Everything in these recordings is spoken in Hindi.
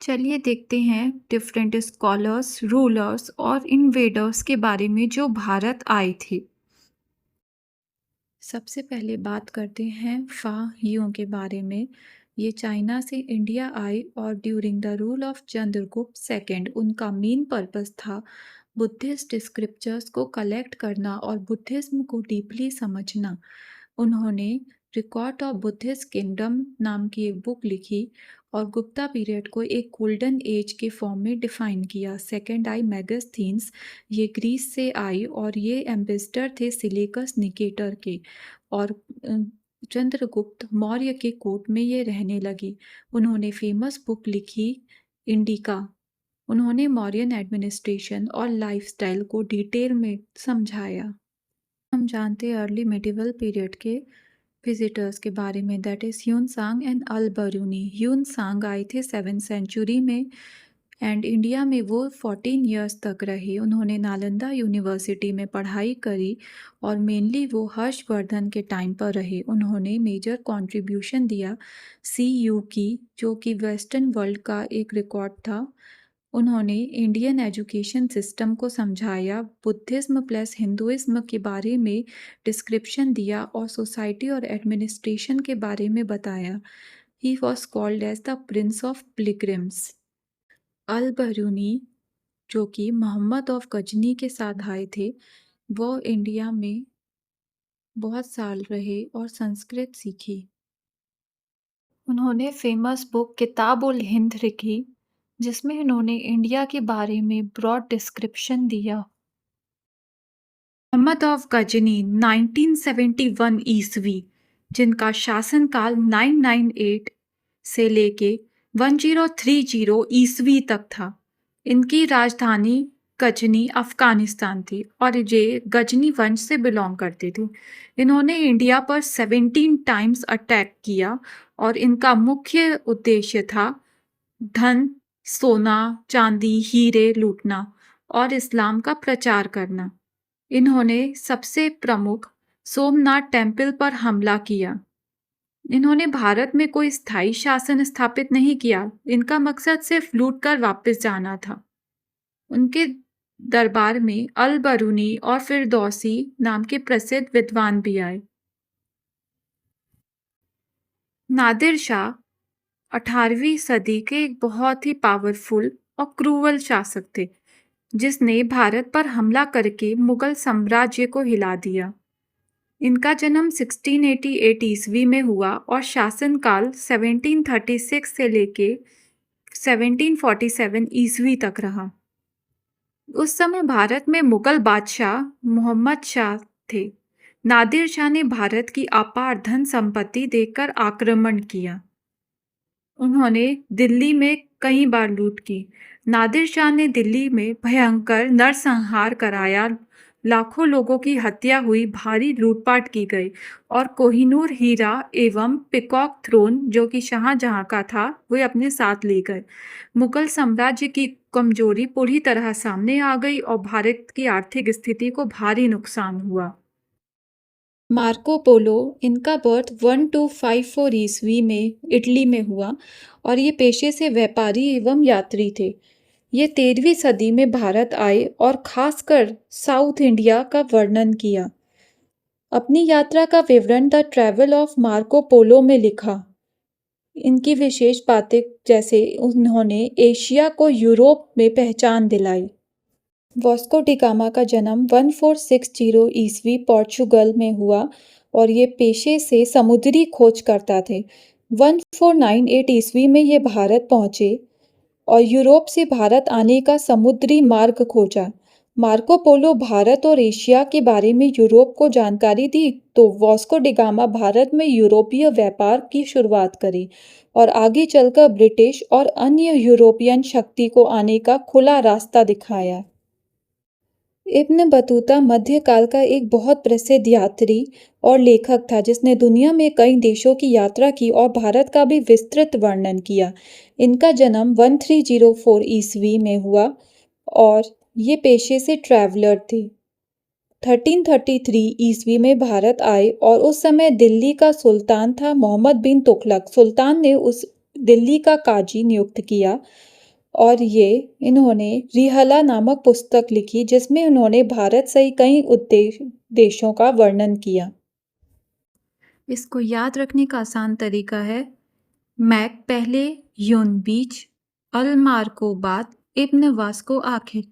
चलिए देखते हैं डिफरेंट स्कॉलर्स, रूलर्स और इन्वेडर्स के बारे में जो भारत आए थे। सबसे पहले बात करते हैं फाहियों के बारे में। ये चाइना से इंडिया आए और during the rule of Chandragupta second उनका मेन पर्पस था बुद्धिस्ट स्क्रिप्चर्स को कलेक्ट करना और बुद्धिज्म को डीपली समझना। उन्होंने रिकॉर्ड ऑफ बुद्धिस्ट किंगडम नाम की एक बुक लिखी और गुप्ता पीरियड को एक गोल्डन एज के फॉर्म में डिफाइन किया। सेकेंड आई मैगस्थीन्स, ये ग्रीस से आई और ये एम्बेसडर थे सिलेकस निकेटर के, और चंद्रगुप्त मौर्य के कोर्ट में ये रहने लगी। उन्होंने फेमस बुक लिखी इंडिका। उन्होंने मौर्यन एडमिनिस्ट्रेशन और लाइफस्टाइल को डिटेल में समझाया। हम जानते हैं अर्ली मिडिवल पीरियड के विजिटर्स के बारे में, दैट इज़ ह्यून सांग एंड अल बरूनी। ह्यून सांग आए थे 7th सेंचुरी में एंड इंडिया में वो 14 ईयर्स तक रहे। उन्होंने नालंदा यूनिवर्सिटी में पढ़ाई करी और मेनली वो हर्षवर्धन के टाइम पर रहे। उन्होंने मेजर कंट्रीब्यूशन दिया CU की, जो कि वेस्टर्न वर्ल्ड का एक रिकॉर्ड था। उन्होंने इंडियन एजुकेशन सिस्टम को समझाया, बुद्धिज्म प्लस हिंदुइज्म के बारे में डिस्क्रिप्शन दिया और सोसाइटी और एडमिनिस्ट्रेशन के बारे में बताया। He was called as the prince of pilgrims. Al Biruni, जो कि मोहम्मद ऑफ गजनी के साथ आए थे, वो इंडिया में बहुत साल रहे और संस्कृत सीखी। उन्होंने फेमस बुक किताब उल हिंद लिखी, जिसमें उन्होंने इंडिया के बारे में ब्रॉड डिस्क्रिप्शन दिया। मोहम्मद ऑफ गजनी 1971 ईस्वी, जिनका शासनकाल 998 से लेके 1030 ईस्वी तक था। इनकी राजधानी गजनी अफगानिस्तान थी और ये गजनी वंश से बिलोंग करते थे। इन्होंने इंडिया पर 17 टाइम्स अटैक किया और इनका मुख्य उद्देश्य था धन, सोना, चांदी, हीरे लूटना और इस्लाम का प्रचार करना। इन्होंने सबसे प्रमुख सोमनाथ टेम्पल पर हमला किया। इन्होंने भारत में कोई स्थायी शासन स्थापित नहीं किया। इनका मकसद सिर्फ लूट कर वापस जाना था। उनके दरबार में अल बरूनी और फिरदौसी नाम के प्रसिद्ध विद्वान भी आए। नादिर शाह 18वीं सदी के एक बहुत ही पावरफुल और क्रूवल शासक थे, जिसने भारत पर हमला करके मुगल साम्राज्य को हिला दिया। इनका जन्म 1688 ईस्वी में हुआ और शासनकाल 1736 से लेके 1747 ईस्वी तक रहा। उस समय भारत में मुगल बादशाह मोहम्मद शाह थे। नादिर शाह ने भारत की अपार धन संपत्ति देखकर आक्रमण किया। उन्होंने दिल्ली में कई बार लूट की। नादिर शाह ने दिल्ली में भयंकर नरसंहार कराया, लाखों लोगों की हत्या हुई, भारी लूटपाट की गई और कोहिनूर हीरा एवं पिकॉक थ्रोन, जो कि शाहजहां का था, वे अपने साथ ले गए। मुगल साम्राज्य की कमजोरी पूरी तरह सामने आ गई और भारत की आर्थिक स्थिति को भारी नुकसान हुआ। मार्को पोलो, इनका बर्थ 1254 ईस्वी में इटली में हुआ और ये पेशे से व्यापारी एवं यात्री थे। ये 13वीं सदी में भारत आए और खासकर साउथ इंडिया का वर्णन किया। अपनी यात्रा का विवरण the travel of Marco Polo में लिखा। इनकी विशेष बातें जैसे उन्होंने एशिया को यूरोप में पहचान दिलाई। वास्को डी गामा का जन्म 1460 ईस्वी पोर्चुगल में हुआ और ये पेशे से समुद्री खोज करता थे। 1498 ईस्वी में ये भारत पहुंचे और यूरोप से भारत आने का समुद्री मार्ग खोजा। मार्को पोलो भारत और एशिया के बारे में यूरोप को जानकारी दी, तो वास्को डी गामा भारत में यूरोपीय व्यापार की शुरुआत करी और आगे चलकर ब्रिटिश और अन्य यूरोपियन शक्ति को आने का खुला रास्ता दिखाया। इब्न बतूता मध्यकाल का एक बहुत प्रसिद्ध यात्री और लेखक था, जिसने दुनिया में कई देशों की यात्रा की और भारत का भी विस्तृत वर्णन किया। इनका जन्म 1304 ईस्वी में हुआ और ये पेशे से ट्रैवलर थे। 1333 ईस्वी में भारत आए और उस समय दिल्ली का सुल्तान था मोहम्मद बिन तुगलक। सुल्तान ने उस दिल्ली का काजी नियुक्त किया और इन्होंने रिहला नामक पुस्तक लिखी जिसमें उन्होंने भारत सहित कई देशों का वर्णन किया। इसको याद रखने का आसान तरीका है मैक पहले, यून बीच, अल मार्को बाद, इब्न वास्को आखिर,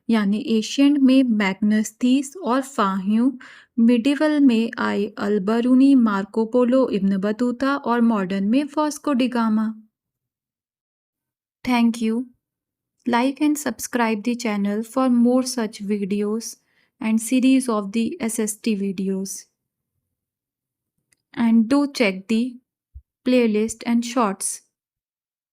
यानी एशियंट में मैग्नस थीस और फाह्यू, मिडिवल में आए Al Biruni, Marco Polo, Ibn Battuta और मॉडर्न में Vasco da Gama. Thank you. Like and subscribe the channel for more such videos and series of the SST videos. And do check the playlist and shorts.